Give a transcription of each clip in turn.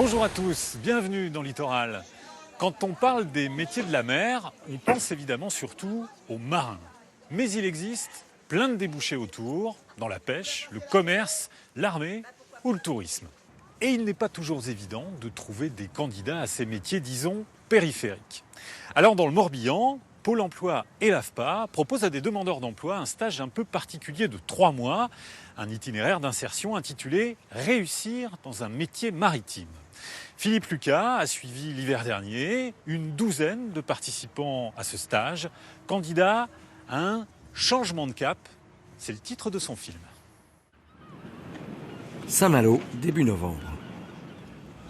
Bonjour à tous, bienvenue dans Littoral. Quand on parle des métiers de la mer, on pense évidemment surtout aux marins. Mais il existe plein de débouchés autour, dans la pêche, le commerce, l'armée ou le tourisme. Et il n'est pas toujours évident de trouver des candidats à ces métiers, disons, périphériques. Alors dans le Morbihan, Pôle emploi et l'AFPA proposent à des demandeurs d'emploi un stage un peu particulier de 3 mois, un itinéraire d'insertion intitulé « Réussir dans un métier maritime ». Philippe Lucas a suivi l'hiver dernier une douzaine de participants à ce stage, candidats à un changement de cap. C'est le titre de son film. Saint-Malo, début novembre.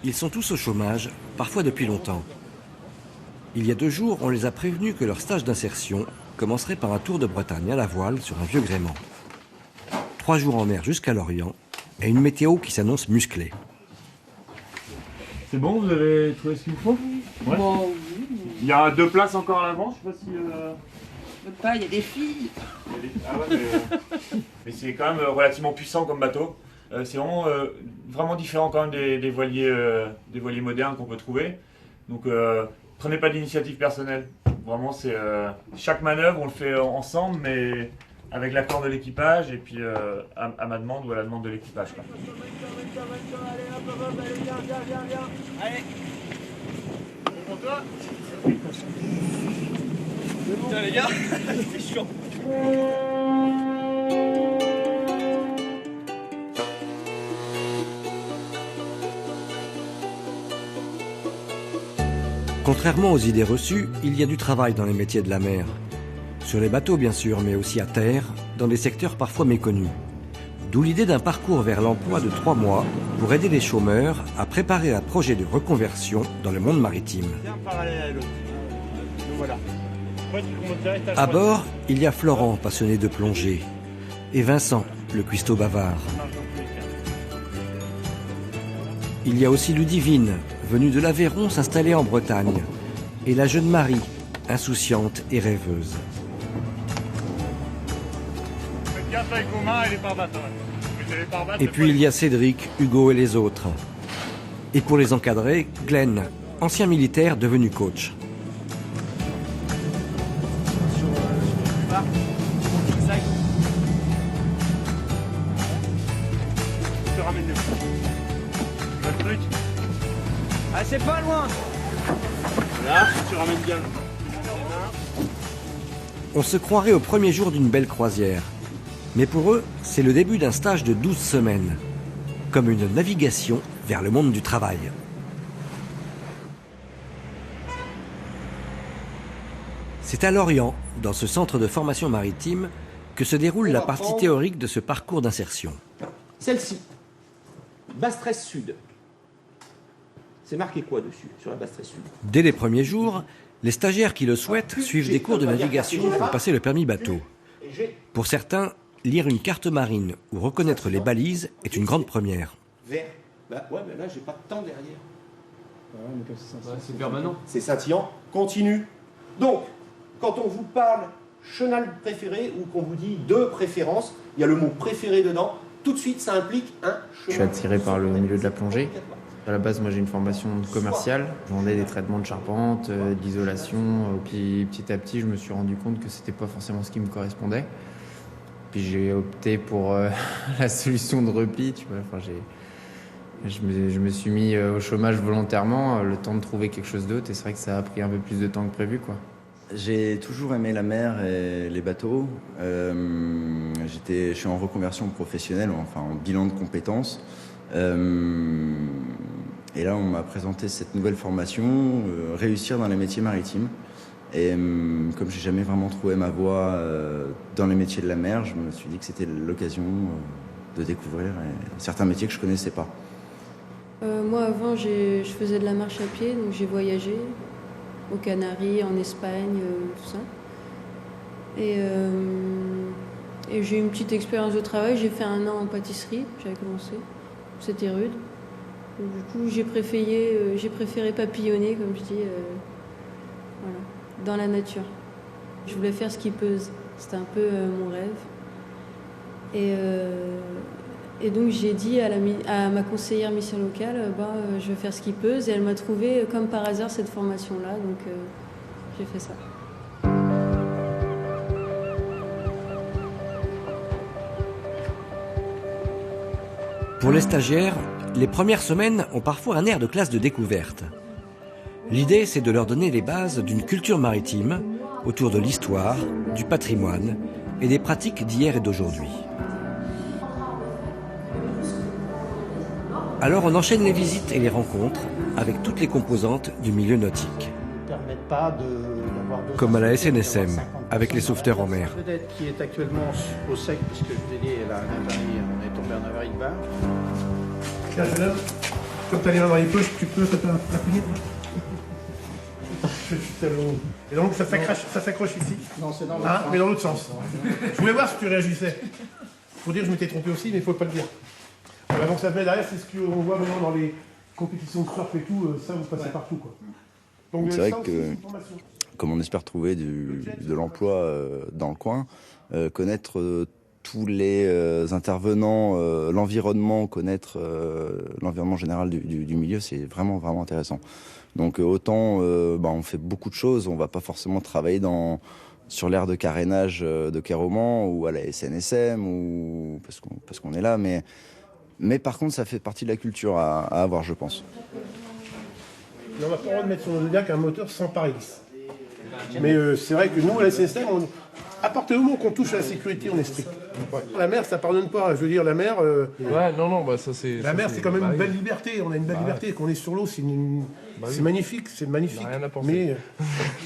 Ils sont tous au chômage, parfois depuis longtemps. Il y a 2 jours, on les a prévenus que leur stage d'insertion commencerait par un tour de Bretagne à la voile sur un vieux gréement. 3 jours en mer jusqu'à Lorient et une météo qui s'annonce musclée. C'est bon, vous avez trouvé ce qu'il vous faut? Ouais. Bon, oui. Il y a 2 places encore à l'avant, je sais pas si... Il y a des filles. Ah ouais, mais c'est quand même relativement puissant comme bateau. C'est vraiment différent quand même des voiliers modernes qu'on peut trouver. Donc prenez pas d'initiative personnelle. Vraiment, c'est chaque manœuvre, on le fait ensemble, mais avec l'accord de l'équipage et puis à ma demande ou à la demande de l'équipage. Allez. Pour toi. Putain les gars, c'est chaud. Contrairement aux idées reçues, il y a du travail dans les métiers de la mer. Sur les bateaux bien sûr, mais aussi à terre, dans des secteurs parfois méconnus. D'où l'idée d'un parcours vers l'emploi de 3 mois pour aider les chômeurs à préparer un projet de reconversion dans le monde maritime. À bord, il y a Florent, passionné de plongée, et Vincent, le cuistot bavard. Il y a aussi Ludivine, venue de l'Aveyron s'installer en Bretagne, et la jeune Marie, insouciante et rêveuse. Et puis il y a Cédric, Hugo et les autres. Et pour les encadrer, Glenn, ancien militaire devenu coach. Ah, c'est pas loin. Là, tu ramènes bien. On se croirait au premier jour d'une belle croisière. Mais pour eux, c'est le début d'un stage de 12 semaines. Comme une navigation vers le monde du travail. C'est à Lorient, dans ce centre de formation maritime, que se déroule la partie théorique de ce parcours d'insertion. Celle-ci, Basse-Tresse Sud. C'est marqué quoi dessus, sur la Basse-Tresse Sud? Dès les premiers jours, les stagiaires qui le souhaitent suivent des cours de navigation pour passer le permis bateau. Pour certains, lire une carte marine ou reconnaître les balises est une grande première. Vert. Bah ouais, mais là, j'ai pas de temps derrière. C'est permanent. C'est scintillant. Continue. Donc, quand on vous parle chenal préféré ou qu'on vous dit de préférence, il y a le mot préféré dedans, tout de suite, ça implique un chemin. Je suis attiré par le milieu de la plongée. À la base, moi j'ai une formation commerciale. Je vendais des traitements de charpente, d'isolation. Puis petit à petit, je me suis rendu compte que c'était pas forcément ce qui me correspondait. Puis j'ai opté pour la solution de repli. Tu vois. Enfin, je me suis mis au chômage volontairement, le temps de trouver quelque chose d'autre. Et c'est vrai que ça a pris un peu plus de temps que prévu, quoi. J'ai toujours aimé la mer et les bateaux. Je suis en reconversion professionnelle, enfin en bilan de compétences. Et là, on m'a présenté cette nouvelle formation, réussir dans les métiers maritimes. Et comme j'ai jamais vraiment trouvé ma voie dans les métiers de la mer, je me suis dit que c'était l'occasion de découvrir certains métiers que je connaissais pas. Moi, avant, je faisais de la marche à pied, donc j'ai voyagé aux Canaries, en Espagne, tout ça. Et j'ai eu une petite expérience de travail. J'ai fait 1 an en pâtisserie, j'avais commencé. C'était rude. Donc, du coup, j'ai préféré papillonner, comme je dis, voilà, dans la nature. Je voulais faire ce qui pèse. C'était un peu mon rêve. Et donc j'ai dit à ma conseillère mission locale, je vais faire skipeuse, et elle m'a trouvé comme par hasard cette formation-là, donc j'ai fait ça. Pour les stagiaires, les premières semaines ont parfois un air de classe de découverte. L'idée, c'est de leur donner les bases d'une culture maritime autour de l'histoire, du patrimoine et des pratiques d'hier et d'aujourd'hui. Alors on enchaîne les visites et les rencontres avec toutes les composantes du milieu nautique. Comme à la SNSM, avec les sauveteurs en mer. Vedette qui est actuellement au sec, puisque je l'ai dit, on est tombé en avarie de bar. Tiens, jeune homme, comme tu as les mains dans les poches, tu peux t'appuyer. Je suis tellement... Et donc ça s'accroche ici. Non, c'est dans l'autre sens. Mais dans l'autre sens. Je voulais voir si tu réagissais. Faut dire que je m'étais trompé aussi, mais il ne faut pas le dire. Voilà, donc ça fait derrière, c'est ce qu'on voit maintenant dans les compétitions de surf et tout, ça vous passez partout, quoi. Donc c'est vrai que, comme on espère trouver de l'emploi dans le coin, connaître tous les intervenants, l'environnement, connaître l'environnement général du milieu, c'est vraiment, vraiment intéressant. Donc autant on fait beaucoup de choses, on ne va pas forcément travailler sur l'aire de carénage de Quai Romand ou à la SNSM, ou parce qu'on est là, mais par contre ça fait partie de la culture à avoir, je pense. Mais on n'a pas le droit de mettre sur nos Zodiac un moteur sans pare-hélice. Mais c'est vrai que nous, à la SNSM, à partir du moment qu'on touche à la sécurité, on est strict. Ouais. La mer, ça pardonne pas. Je veux dire, la mer... ça c'est... La mer, c'est quand même une belle liberté. On a une belle liberté. Quand on est sur l'eau, c'est magnifique. C'est magnifique. Rien à penser. Mais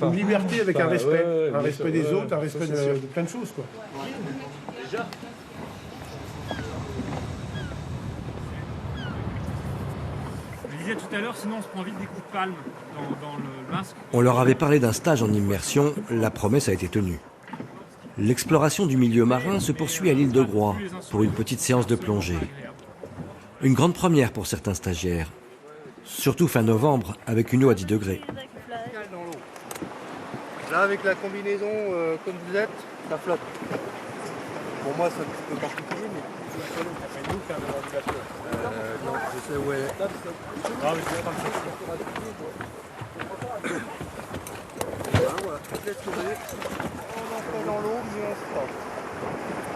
une liberté avec un respect. Un respect des autres, un respect de plein de choses, quoi. Déjà. Je disais tout à l'heure, sinon on se prend vite des coups de palme dans le masque. On leur avait parlé d'un stage en immersion, la promesse a été tenue. L'exploration du milieu marin se poursuit à l'île de Groix pour une petite séance de plongée. Une grande première pour certains stagiaires, surtout fin novembre avec une eau à 10 degrés. Là, avec la combinaison comme vous êtes, ça flotte. Pour moi, c'est un petit peu particulier, mais... non, je sais où elle est. Ah, mais c'est pas comme voilà. Peut-être que on en fait dans l'eau, mais on se passe.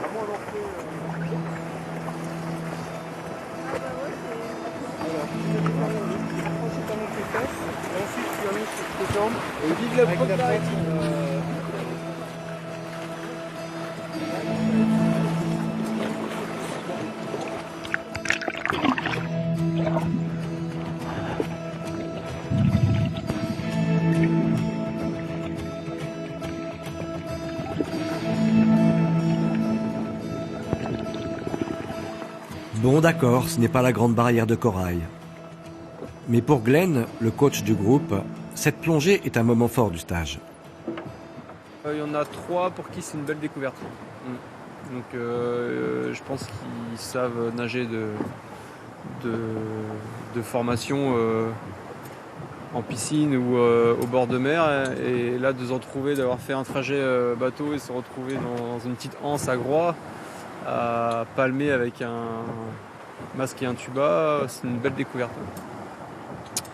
À moins d'en faire... Alors, principalement tes fesses, et ensuite tu annonces tes jambes, et vive la proie maritime. Bon d'accord, ce n'est pas la grande barrière de corail. Mais pour Glenn, le coach du groupe, cette plongée est un moment fort du stage. Il y en a 3 pour qui c'est une belle découverte. Donc je pense qu'ils savent nager de formation en piscine ou au bord de mer. Et là, de se retrouver, d'avoir fait un trajet bateau et se retrouver dans une petite anse à Groix, à palmer avec un masque et un tuba, c'est une belle découverte.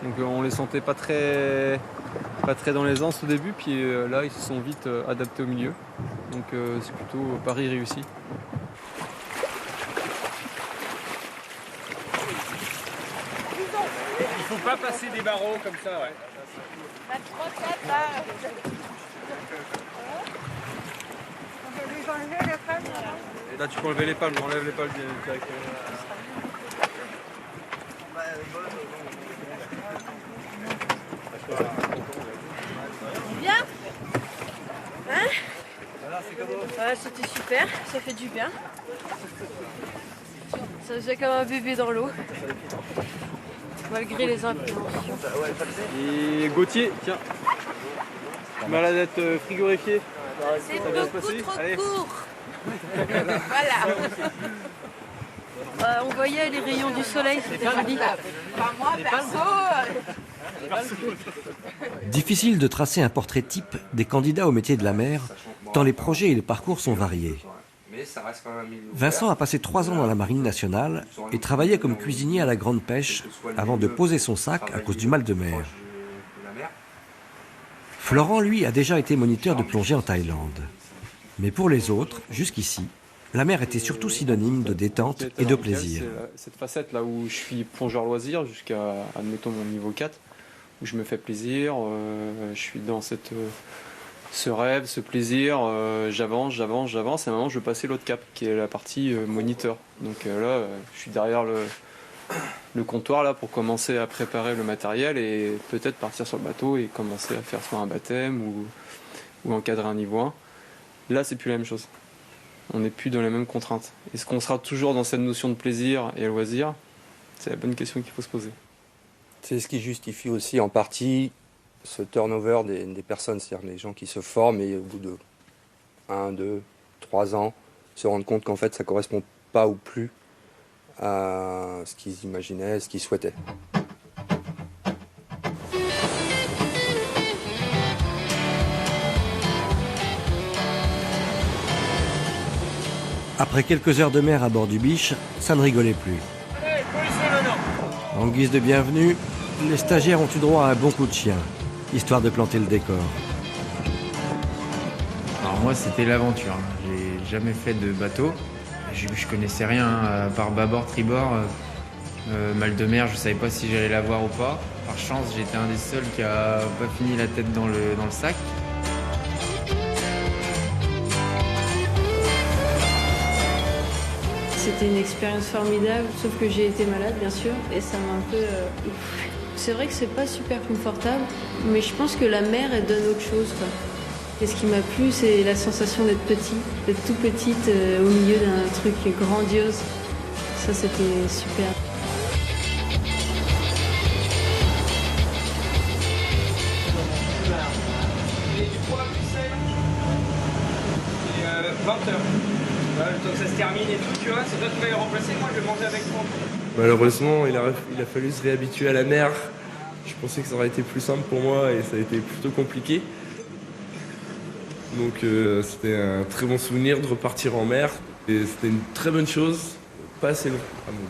Donc on les sentait pas très dans les anses au début, puis là ils se sont vite adaptés au milieu. Donc c'est plutôt pari réussi. Il faut pas passer des barreaux comme ça, ouais. La 3-4 là. Et là tu peux enlever les palmes, on enlève les palmes directement. Bien. Hein? C'était super, ça fait du bien. Ça faisait comme un bébé dans l'eau. Malgré les impréhensions. Et Gauthier, tiens. Malade d'être frigorifié. C'est beaucoup trop court. Voilà. On voyait les rayons du soleil, c'était joli. Pas moi, perso. Difficile de tracer un portrait type des candidats au métier de la mer, tant les projets et les parcours sont variés. Vincent a passé 3 ans dans la marine nationale et travaillait comme cuisinier à la grande pêche avant de poser son sac à cause du mal de mer. Florent, lui, a déjà été moniteur de plongée en Thaïlande. Mais pour les autres, jusqu'ici, la mer était surtout synonyme de détente et de plaisir. C'est cette facette là où je suis plongeur loisir jusqu'à, admettons, mon niveau 4, où je me fais plaisir, je suis dans ce rêve, ce plaisir, j'avance, et à un moment je veux passer l'autre cap, qui est la partie moniteur. Donc là, je suis derrière le comptoir là pour commencer à préparer le matériel et peut-être partir sur le bateau et commencer à faire soit un baptême ou encadrer un niveau 1. Là, c'est plus la même chose. On n'est plus dans les mêmes contraintes. Est-ce qu'on sera toujours dans cette notion de plaisir et loisir? C'est la bonne question qu'il faut se poser. C'est ce qui justifie aussi en partie ce turnover des personnes, c'est-à-dire les gens qui se forment et au bout de 1, 2, 3 ans se rendent compte qu'en fait ça ne correspond pas ou plus à ce qu'ils imaginaient, ce qu'ils souhaitaient. Après quelques heures de mer à bord du Biche, ça ne rigolait plus. En guise de bienvenue, les stagiaires ont eu droit à un bon coup de chien, histoire de planter le décor. Alors moi, c'était l'aventure. J'ai jamais fait de bateau. Je connaissais rien, à part bâbord, tribord. Mal de mer, je savais pas si j'allais l'avoir ou pas. Par chance, j'étais un des seuls qui a pas fini la tête dans le sac. C'était une expérience formidable, sauf que j'ai été malade, bien sûr, et ça m'a un peu... C'est vrai que c'est pas super confortable, mais je pense que la mer, elle donne autre chose, quoi. Et ce qui m'a plu, c'est la sensation d'être tout petite au milieu d'un truc grandiose. Ça, c'était super. Donc ça se termine et tout, tu vois, c'est toi qui vas les remplacer, moi je vais manger avec toi. Malheureusement, il a fallu se réhabituer à la mer. Je pensais que ça aurait été plus simple pour moi et ça a été plutôt compliqué. Donc c'était un très bon souvenir de repartir en mer. Et c'était une très bonne chose, pas assez long à mon goût.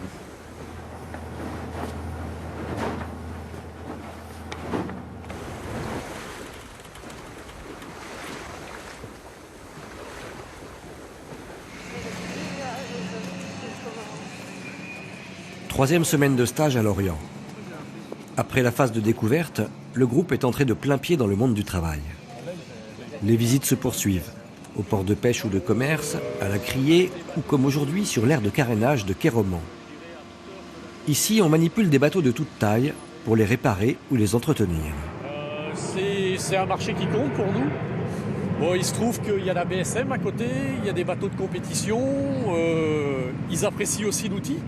Troisième semaine de stage à Lorient. Après la phase de découverte, le groupe est entré de plein pied dans le monde du travail. Les visites se poursuivent, au port de pêche ou de commerce, à la criée ou comme aujourd'hui sur l'aire de carénage de Quai-Roman. Ici, on manipule des bateaux de toute taille pour les réparer ou les entretenir. C'est un marché qui compte pour nous. Bon, il se trouve qu'il y a la BSM à côté, il y a des bateaux de compétition, ils apprécient aussi l'outil.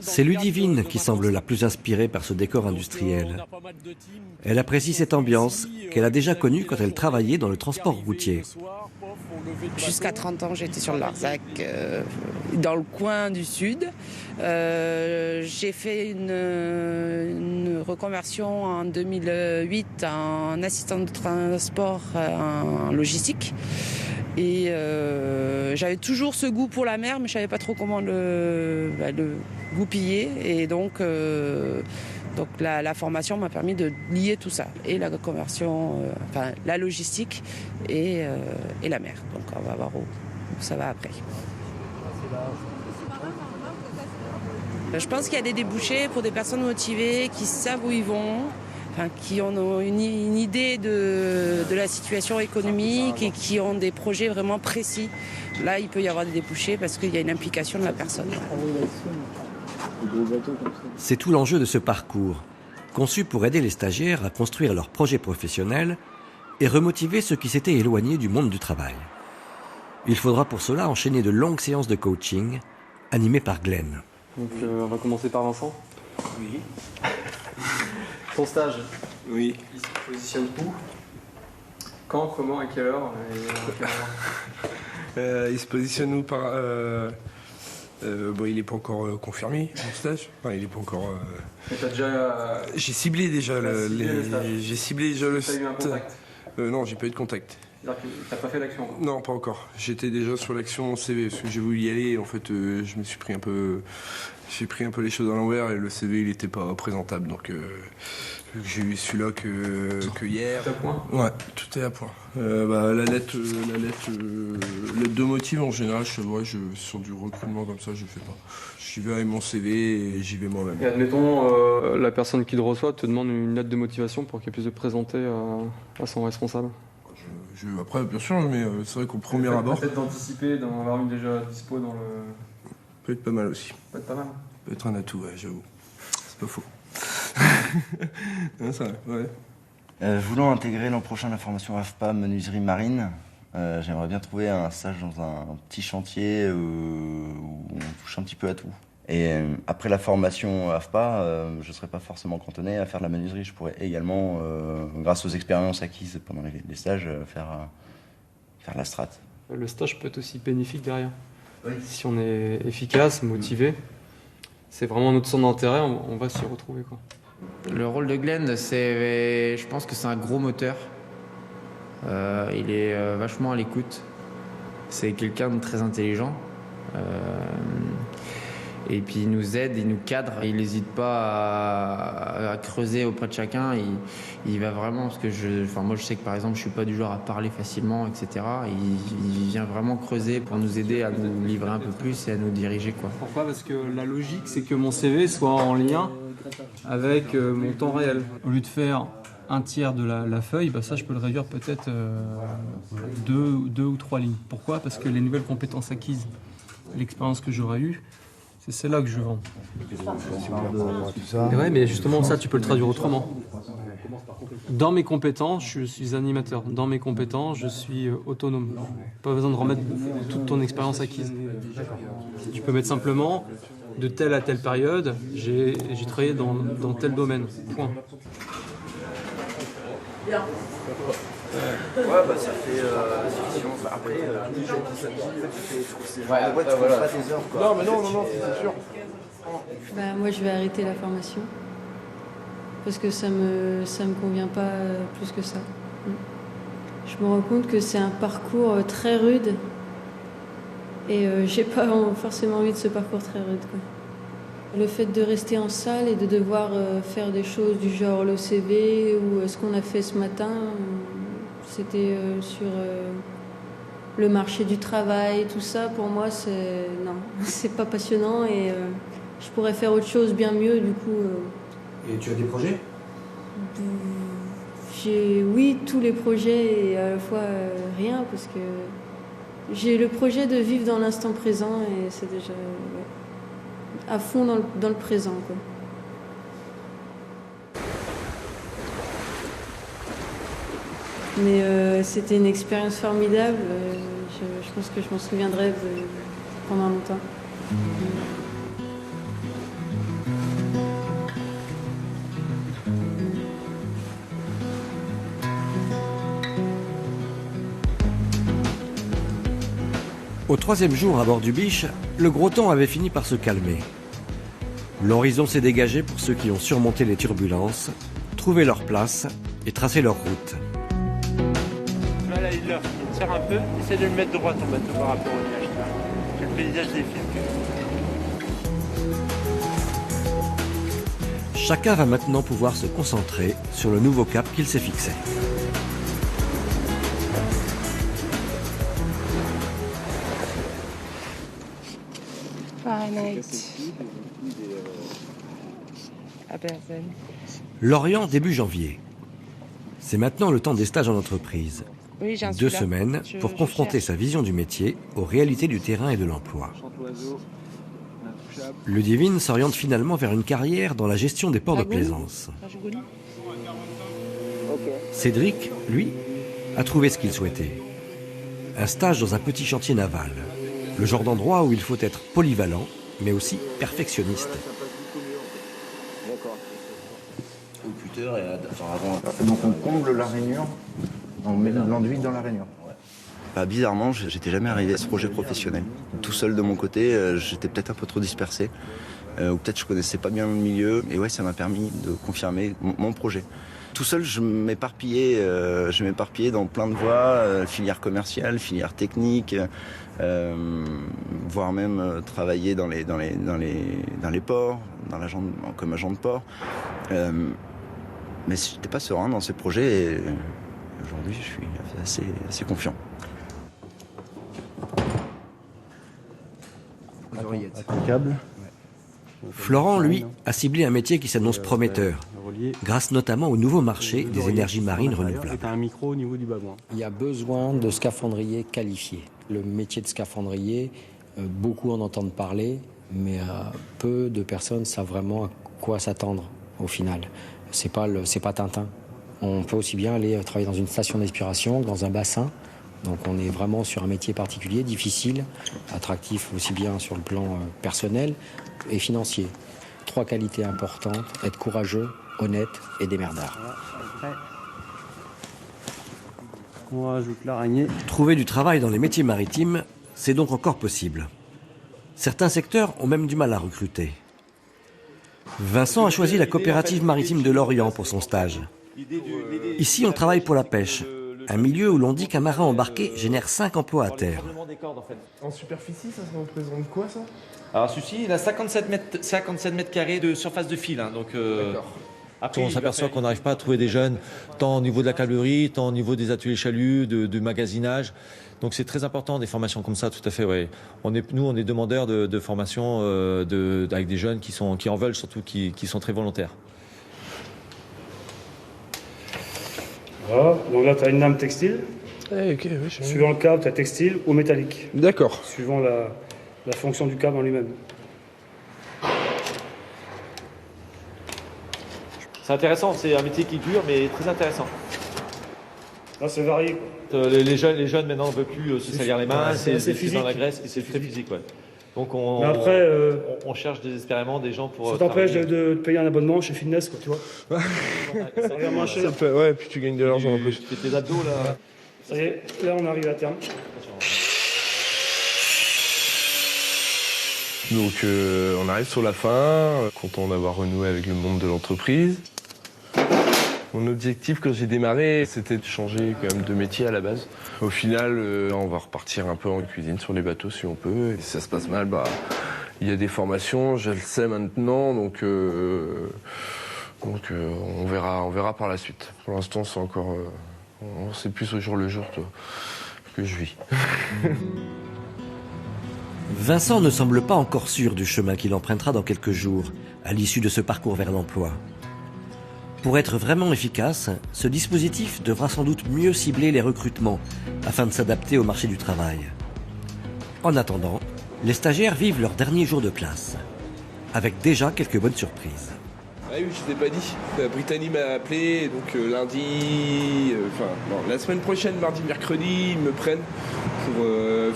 C'est Ludivine qui semble la plus inspirée par ce décor industriel. Elle apprécie cette ambiance qu'elle a déjà connue quand elle travaillait dans le transport routier. Jusqu'à 30 ans, j'étais sur le Larzac, dans le coin du sud. J'ai fait une reconversion en 2008 en assistante de transport en logistique. Et j'avais toujours ce goût pour la mer, mais je ne savais pas trop comment le goupiller. Et donc la formation m'a permis de lier tout ça, et la reconversion, la logistique et la mer. Donc on va voir où ça va après. Je pense qu'il y a des débouchés pour des personnes motivées qui savent où ils vont. Qui ont une idée de la situation économique et qui ont des projets vraiment précis. Là, il peut y avoir des débouchés parce qu'il y a une implication de la personne. C'est tout l'enjeu de ce parcours, conçu pour aider les stagiaires à construire leurs projets professionnels et remotiver ceux qui s'étaient éloignés du monde du travail. Il faudra pour cela enchaîner de longues séances de coaching, animées par Glenn. Donc on va commencer par Vincent. Oui. Ton stage, oui. Il se positionne où? Quand, comment, à quelle heure Il se positionne où par... il n'est pas encore confirmé, mon stage. Enfin, il n'est pas encore... T'as J'ai ciblé déjà le stage. J'ai ciblé déjà le T'as eu un contact? Non, j'ai pas eu de contact. C'est-à-dire que t'as pas fait l'action? Non, pas encore. J'étais déjà sur l'action CV parce que j'ai voulu y aller. Et en fait, je me suis pris un peu, j'ai pris un peu les choses à l'envers et le CV il était pas présentable. Donc j'ai eu celui-là que hier. Tout à point? Ouais, tout est à point. La lettre de motif en général, sur du recrutement comme ça, je fais pas. J'y vais avec mon CV et j'y vais moi-même. Et admettons, la personne qui le reçoit te demande une lettre de motivation pour qu'elle puisse le présenter à son responsable. Après, bien sûr, mais c'est vrai qu'au premier abord. Peut-être d'anticiper, d'en avoir une déjà dispo dans le. Peut être pas mal aussi. Peut être pas mal. Peut être un atout, ouais, j'avoue. C'est pas faux. Non, ça, ouais. Voulant intégrer l'an prochain la formation AFPA menuiserie marine, j'aimerais bien trouver un stage dans un petit chantier où on touche un petit peu à tout. Et après la formation AFPA, je ne serais pas forcément cantonné à faire de la menuiserie. Je pourrais également, grâce aux expériences acquises pendant les stages, faire la strat. Le stage peut être aussi bénéfique derrière. Oui. Si on est efficace, motivé, c'est vraiment notre centre d'intérêt, on va s'y retrouver, quoi. Le rôle de Glenn, je pense que c'est un gros moteur. Il est vachement à l'écoute. C'est quelqu'un de très intelligent. Et puis il nous aide, il nous cadre. Il n'hésite pas à creuser auprès de chacun. Il va vraiment, parce que moi je sais que par exemple je suis pas du genre à parler facilement, etc. Il vient vraiment creuser pour nous aider à nous livrer un peu plus et à nous diriger, quoi. Pourquoi? Parce que la logique, c'est que mon CV soit en lien avec mon temps réel. Au lieu de faire un tiers de la feuille, ça je peux le réduire peut-être deux ou trois lignes. Pourquoi? Parce que les nouvelles compétences acquises, l'expérience que j'aurai eue, c'est celle-là que je vends. Ouais, mais justement, ça, tu peux le traduire autrement. Dans mes compétences, je suis animateur. Dans mes compétences, je suis autonome. Pas besoin de remettre toute ton expérience acquise. Tu peux mettre simplement, de telle à telle période, j'ai travaillé dans tel domaine. Point. Ouais, ça fait effectivement. Après, voilà. Tes heures, quoi. Non, mais non, c'est sûr. Moi, je vais arrêter la formation parce que ça me convient pas plus que ça. Je me rends compte que c'est un parcours très rude et j'ai pas forcément envie de ce parcours très rude, quoi. Le fait de rester en salle et de devoir faire des choses du genre l'OCV ou ce qu'on a fait ce matin, c'était sur le marché du travail, tout ça, pour moi, c'est pas passionnant et je pourrais faire autre chose bien mieux, du coup. Et tu as des projets? Oui, tous les projets et à la fois rien, parce que j'ai le projet de vivre dans l'instant présent et c'est déjà à fond dans le présent, quoi. Mais c'était une expérience formidable. Je pense que je m'en souviendrai pendant longtemps. Au troisième jour à bord du Biche, le gros temps avait fini par se calmer. L'horizon s'est dégagé pour ceux qui ont surmonté les turbulences, trouvé leur place et tracé leur route. Là, il tire un peu, essaie de le mettre droit ton bateau par rapport au nuage. Que le paysage défile. Chacun va maintenant pouvoir se concentrer sur le nouveau cap qu'il s'est fixé. Lorient début janvier. C'est maintenant le temps des stages en entreprise. Oui, 2 semaines pour confronter sa vision du métier aux réalités du terrain et de l'emploi. Ludivine s'oriente finalement vers une carrière dans la gestion des ports de plaisance. Cédric, lui, a trouvé ce qu'il souhaitait. Un stage dans un petit chantier naval. Le genre d'endroit où il faut être polyvalent, mais aussi perfectionniste. Au cutter et avant. Donc on comble la rainure, on met de l'enduit dans la rainure. Bizarrement, j'étais jamais arrivé à ce projet professionnel. Tout seul de mon côté, j'étais peut-être un peu trop dispersé, ou peut-être je connaissais pas bien le milieu. Et ouais, ça m'a permis de confirmer mon projet. Tout seul, je m'éparpillais dans plein de voies, filière commerciale, filière technique, voire même travailler dans les ports, comme agent de port. Mais je n'étais pas serein dans ces projets et aujourd'hui, je suis assez confiant. Câble. Florent, lui, a ciblé un métier qui s'annonce prometteur, grâce notamment au nouveau marché des énergies marines renouvelables. Un micro au niveau du babouin. Il y a besoin de scaphandriers qualifiés. Le métier de scaphandrier, beaucoup en entendent parler, mais peu de personnes savent vraiment à quoi s'attendre au final. C'est pas Tintin. On peut aussi bien aller travailler dans une station d'expiration, dans un bassin. Donc on est vraiment sur un métier particulier, difficile, attractif aussi bien sur le plan personnel et financier. 3 qualités importantes, être courageux, honnête et démerdard. On rajoute l'araignée. Trouver du travail dans les métiers maritimes, c'est donc encore possible. Certains secteurs ont même du mal à recruter. Vincent a choisi la coopérative maritime de Lorient pour son stage. Ici, on travaille pour la pêche, un milieu où l'on dit qu'un marin embarqué génère 5 emplois à terre. En superficie, ça représente quoi, ça? Alors celui-ci, il a 57 mètres carrés de surface de fil. Après, on s'aperçoit qu'on n'arrive pas à trouver des jeunes, tant au niveau de la câblerie, tant au niveau des ateliers chaluts, de magasinage. Donc c'est très important, des formations comme ça, tout à fait. Ouais. Nous, on est demandeurs de formations avec des jeunes qui en veulent, surtout qui sont très volontaires. Voilà, donc là tu as une lame textile. Okay, oui, suivant le câble, tu as textile ou métallique. D'accord. Suivant la fonction du câble en lui-même. C'est intéressant, c'est un métier qui dure, mais très intéressant. Là, c'est varié. Les jeunes maintenant ne veulent plus se salir les mains, c'est dans la graisse, c'est très physique. Ouais. Donc on cherche désespérément des gens pour... Ça t'empêche de payer un abonnement chez Fitness, quoi, tu vois. Ça revient moins cher. Ouais, puis tu gagnes de l'argent en plus. Tu fais tes abdos, là. Ça y est, là on arrive à terme. Donc on arrive sur la fin, content d'avoir renoué avec le monde de l'entreprise. Mon objectif quand j'ai démarré, c'était de changer quand même de métier à la base. Au final, on va repartir un peu en cuisine sur les bateaux si on peut. Et si ça se passe mal, il y a des formations, je le sais maintenant, donc on verra par la suite. Pour l'instant, c'est encore, c'est plus au jour le jour que je vis. Vincent ne semble pas encore sûr du chemin qu'il empruntera dans quelques jours, à l'issue de ce parcours vers l'emploi. Pour être vraiment efficace, ce dispositif devra sans doute mieux cibler les recrutements, afin de s'adapter au marché du travail. En attendant, les stagiaires vivent leur dernier jour de classe, avec déjà quelques bonnes surprises. Ah oui, je t'ai pas dit. Brittany m'a appelé, donc lundi, la semaine prochaine, mardi, mercredi, ils me prennent pour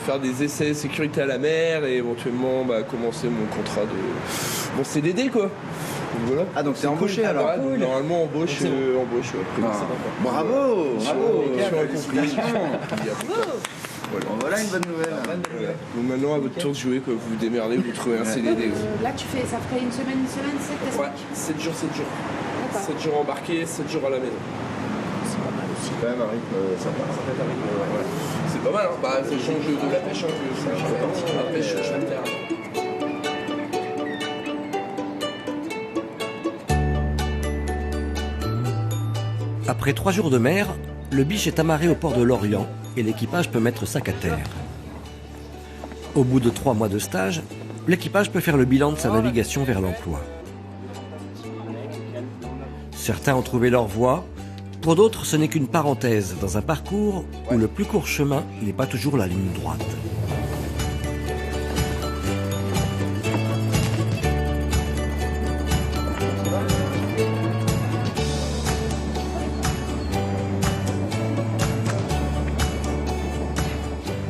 faire des essais sécurité à la mer et éventuellement commencer mon contrat mon CDD, quoi. Donc, voilà. Ah, donc c'est embauché cool. alors. Cool. Normalement embauche après. Bravo, Voilà une bonne nouvelle. Donc maintenant à votre tour de jouer, quoi. Vous vous démerdez, vous trouvez un CDD. Là ça ferait une semaine, 7 Ouais, 7 jours. 7 jours embarqués, 7 jours à la maison. C'est pas mal aussi. C'est quand même un rythme sympa. C'est pas mal, hein. Ça change de la pêche, ça fait partie de la pêche chemin de terre. Après 3 jours de mer, le biche est amarré au port de Lorient et l'équipage peut mettre sac à terre. Au bout de 3 mois de stage, l'équipage peut faire le bilan de sa navigation vers l'emploi. Certains ont trouvé leur voie, pour d'autres ce n'est qu'une parenthèse dans un parcours où le plus court chemin n'est pas toujours la ligne droite.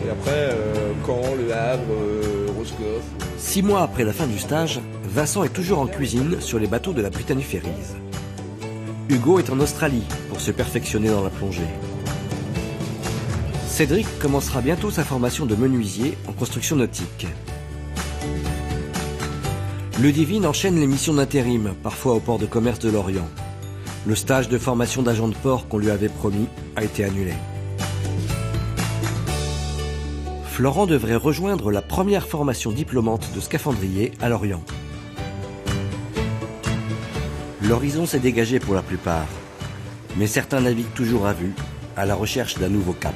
Et après, Caen, Le Havre, Roscoff. 6 mois après la fin du stage, Vincent est toujours en cuisine sur les bateaux de la Brittany Ferries. Hugo est en Australie pour se perfectionner dans la plongée. Cédric commencera bientôt sa formation de menuisier en construction nautique. Ludivine enchaîne les missions d'intérim, parfois au port de commerce de Lorient. Le stage de formation d'agent de port qu'on lui avait promis a été annulé. Florent devrait rejoindre la première formation diplômante de scaphandrier à Lorient. L'horizon s'est dégagé pour la plupart, mais certains naviguent toujours à vue, à la recherche d'un nouveau cap.